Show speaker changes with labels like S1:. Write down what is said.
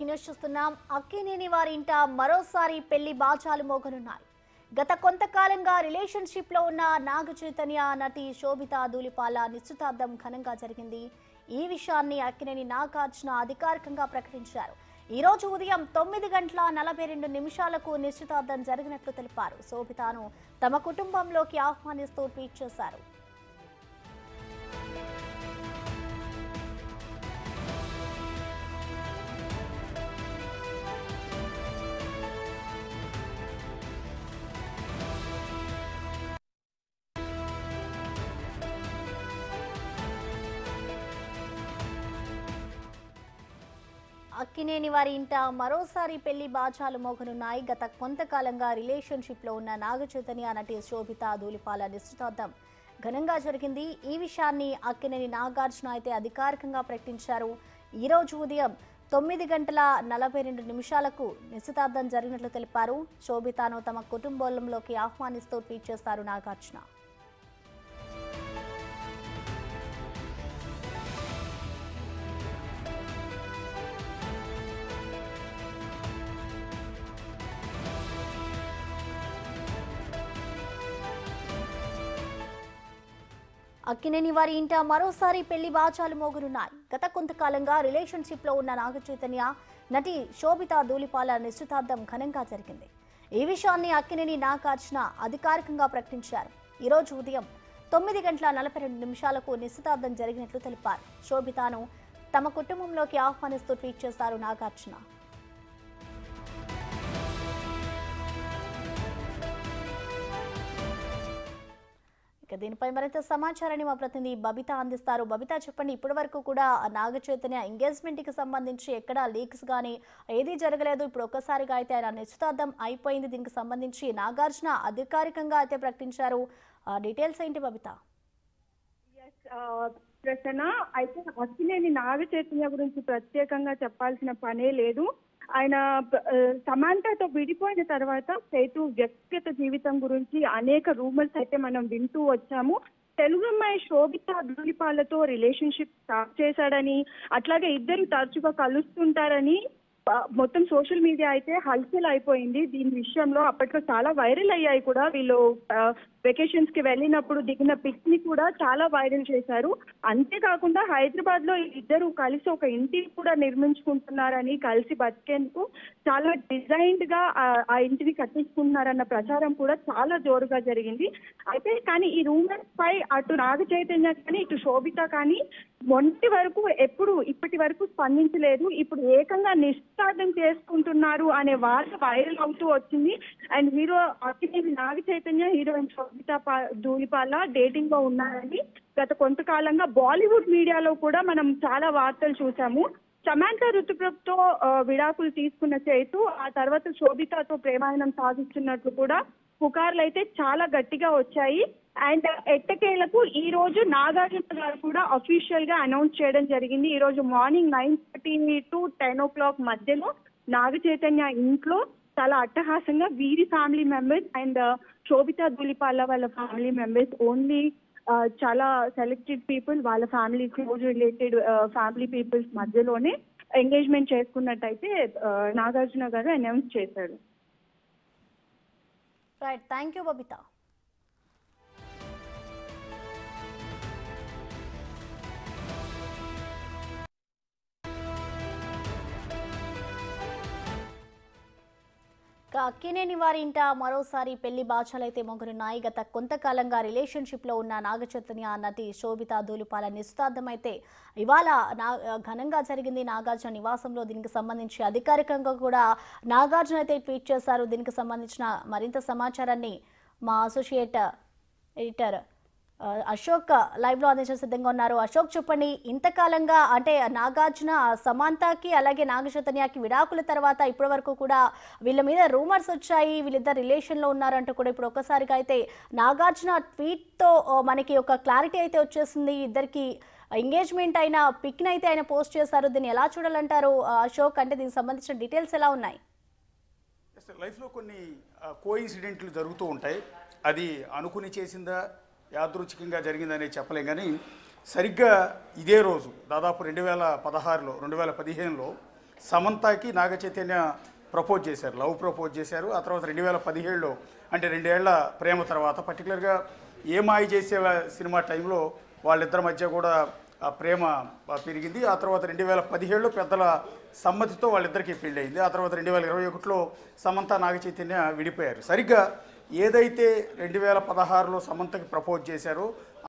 S1: Breaking news చూస్తున్నాం. అక్కినేని వారి ఇంట మరోసారి పెళ్లి బాచాలు మోగనున్నాయి. గత కొంతకాలంగా రిలేషన్షిప్ లో ఉన్న నాగ చైతన్య నటి శోభితా ధూళిపాల నిశ్చితార్థం ఘనంగా జరిగింది. ఈ విషయాన్ని అక్కినేని నాగార్జున అధికారికంగా ప్రకటించారు. ఈ రోజు ఉదయం 9:42 నిశ్చితార్థం జరిగినట్లు తెలిపారు. శోభితాను తమ కుటుంబంలోకి ఆహ్వానిస్తూ ట్వీట్ చేశారు. అక్కినేని వారి ఇంట మరోసారి పెళ్లి బాచాలు మోగనున్నాయి. గత కొంతకాలంగా రిలేషన్షిప్ లో ఉన్న నాగ చైతన్య నటి శోభితా ధూళిపాల నిశ్చితార్థం ఘనంగా జరిగింది. ఈ విషయాన్ని అక్కినేని నాగార్జున అయితే అధికారికంగా ప్రకటించారు. ఈ రోజు ఉదయం 9:42 నిశ్చితార్థం జరిగినట్లు తెలిపారు. శోభితాను తమ కుటుంబంలోకి ఆహ్వానిస్తూ ట్వీట్ చేశారు నాగార్జున. అక్కినేని వారి ఇంట మరోసారి పెళ్లి బాచాలు మోగనున్నాయి. గత కొంతకాలంగా రిలేషన్షిప్ లో ఉన్న నాగ చైతన్య నటి శోభితా ధూళిపాల నిశ్చితార్థం ఘనంగా జరిగింది. ఈ విషయాన్ని అక్కినేని నాగార్జున అధికారికంగా ప్రకటించారు. ఈ రోజు ఉదయం 9:42 నిశ్చితార్థం జరిగినట్లు తెలిపారు. శోభితాను తమ కుటుంబంలోకి ఆహ్వానిస్తూ ట్వీట్ చేశారు నాగార్జున. దీనిపై మరింత సమాచారాన్ని మా ప్రతినిధి బబిత అందిస్తారు. బబిత, చెప్పండి, ఇప్పటి వరకు కూడా నాగ చైతన్య ఎంగేజ్మెంట్ కి సంబంధించి ఎక్కడా లీక్స్ కానీ ఏదీ జరగలేదు. ఇప్పుడు ఒక్కసారిగా అయితే ఆయన నిశ్చితార్థం అయిపోయింది. దీనికి సంబంధించి నాగార్జున అధికారికంగా అయితే ప్రకటించారు. డీటెయిల్స్ ఏంటి బబిత?
S2: ప్రసన్న, అయితే అక్కినేని నాగ చైతన్య గురించి ప్రత్యేకంగా చెప్పాల్సిన పనే లేదు. ఆయన సమాంతతో విడిపోయిన తర్వాత చైతు వ్యక్తిగత జీవితం గురించి అనేక రూమర్స్ అయితే మనం వింటూ వచ్చాము. తెలుగు అమ్మాయి శోభితా ధూళిపాలతో రిలేషన్షిప్ స్టార్ట్ చేశాడని, అట్లాగే ఇద్దరు తరచుగా కలుస్తుంటారని మొత్తం సోషల్ మీడియా అయితే హల్చల్ అయిపోయింది. దీని విషయంలో అప్పట్లో చాలా వైరల్ అయ్యాయి కూడా. వీళ్ళు వెకేషన్స్ కి వెళ్ళినప్పుడు దిగిన పిక్స్ ని కూడా చాలా వైరల్ చేశారు. అంతేకాకుండా హైదరాబాద్ లో ఇద్దరు కలిసి ఒక ఇంటిని కూడా నిర్మించుకుంటున్నారని, కలిసి బతికేందుకు చాలా డిజైన్డ్ గా ఆ ఇంటిని కట్టించుకుంటున్నారన్న ప్రచారం కూడా చాలా జోరుగా జరిగింది. అయితే కానీ ఈ రూమర్స్ పై అటు నాగ చైతన్య కానీ ఇటు శోభిత కానీ ఇప్పటి వరకు స్పందించలేదు. ఇప్పుడు ఏకంగా నిశ్చితార్థం చేసుకుంటున్నారు అనే వార్త వైరల్ అవుతూ వచ్చింది. And hero Akkineni Naga Chaitanya, heroine Sobhita Dhulipala dating లో ఉన్నారని గత కొంతకాలంగా బాలీవుడ్ మీడియాలో కూడా మనం చాలా వార్తలు చూసాము. సమాంత ఋతుప్రభతో విడాకులు తీసుకున్న చైతు ఆ తర్వాత శోభితాతో ప్రేమాయణం సాధిస్తున్నట్లు కూడా పుకార్లు అయితే చాలా గట్టిగా వచ్చాయి. అండ్ ఎట్టకేలకు ఈ రోజు నాగార్జున గారు కూడా అఫీషియల్ గా అనౌన్స్ చేయడం జరిగింది. ఈ రోజు మార్నింగ్ 9:30 to 10 o'clock మధ్యలో నాగ చైతన్య ఇంట్లో చాలా అట్టహాసంగా వీరి family members and Sobhita Dhulipala వాళ్ళ ఫ్యామిలీ మెంబర్స్ ఓన్లీ చాలా సెలెక్టెడ్ పీపుల్, వాళ్ళ family close related family peoples మధ్యలోనే ఎంగేజ్మెంట్ చేసుకున్నట్టయితే నాగార్జున గారు అనౌన్స్ చేశారు.
S1: Right, thank you Babita. Akkineni వారి ఇంట మరోసారి పెళ్లి బాచాలైతే మోగనున్నాయి. గత కొంతకాలంగా రిలేషన్షిప్ లో ఉన్న నాగ చైతన్య నటి శోభితా ధూళిపాల నిశ్చితార్థం అయితే ఇవాళ ఘనంగా జరిగింది నాగార్జున నివాసంలో. దీనికి సంబంధించి అధికారికంగా కూడా నాగార్జున అయితే ట్వీట్ చేశారు. దీనికి సంబంధించిన మరింత సమాచారాన్ని మా అసోసియేట్ ఎడిటర్ అశోక్ లైవ్ లో అందించే సిద్ధంగా ఉన్నారు. అశోక్, చెప్పండి, ఇంతకాలంగా అంటే నాగార్జున సమాంతకి అలాగే నాగ చైతన్యకి విడాకుల తర్వాత ఇప్పటి వరకు కూడా వీళ్ళ మీద రూమర్స్ వచ్చాయి, వీళ్ళిద్దరు రిలేషన్ లో ఉన్నారంటూ కూడా ఇప్పుడు ఒక్కసారిగా అయితే నాగార్జున ట్వీట్ తో మనకి ఒక క్లారిటీ అయితే వచ్చేసింది. ఇద్దరికి ఎంగేజ్మెంట్ అయిన పిక్ అయితే ఆయన పోస్ట్ చేశారు. దీన్ని ఎలా చూడాలంటారు అశోక్? అంటే దీనికి సంబంధించిన డీటెయిల్స్ ఎలా ఉన్నాయి?
S3: లైఫ్లో కొన్ని కోఇన్సిడెంట్లు జరుగుతూ ఉంటాయి. అది అనుకుని చేసిందా యాదృచ్ఛికంగా జరిగిందని చెప్పలేం. కానీ సరిగ్గా ఇదే రోజు దాదాపు 2016లో 2015లో సమంతకి నాగ చైతన్య ప్రపోజ్ చేశారు, లవ్ ప్రపోజ్ చేశారు. ఆ తర్వాత 2017లో అంటే 2 ఏళ్ల ప్రేమ తర్వాత పర్టికులర్గా ఏ మాయ చేసే సినిమా టైంలో వాళ్ళిద్దరి మధ్య కూడా ఆ ప్రేమ పెరిగింది. ఆ తర్వాత 2017లో పెద్దల సమ్మతితో వాళ్ళిద్దరికీ పెళ్ళి అయింది. ఆ తర్వాత 2021లో సమంత నాగ చైతన్య విడిపోయారు. సరిగ్గా ఏదైతే 2016లో సమంతకి ప్రపోజ్ చేశారో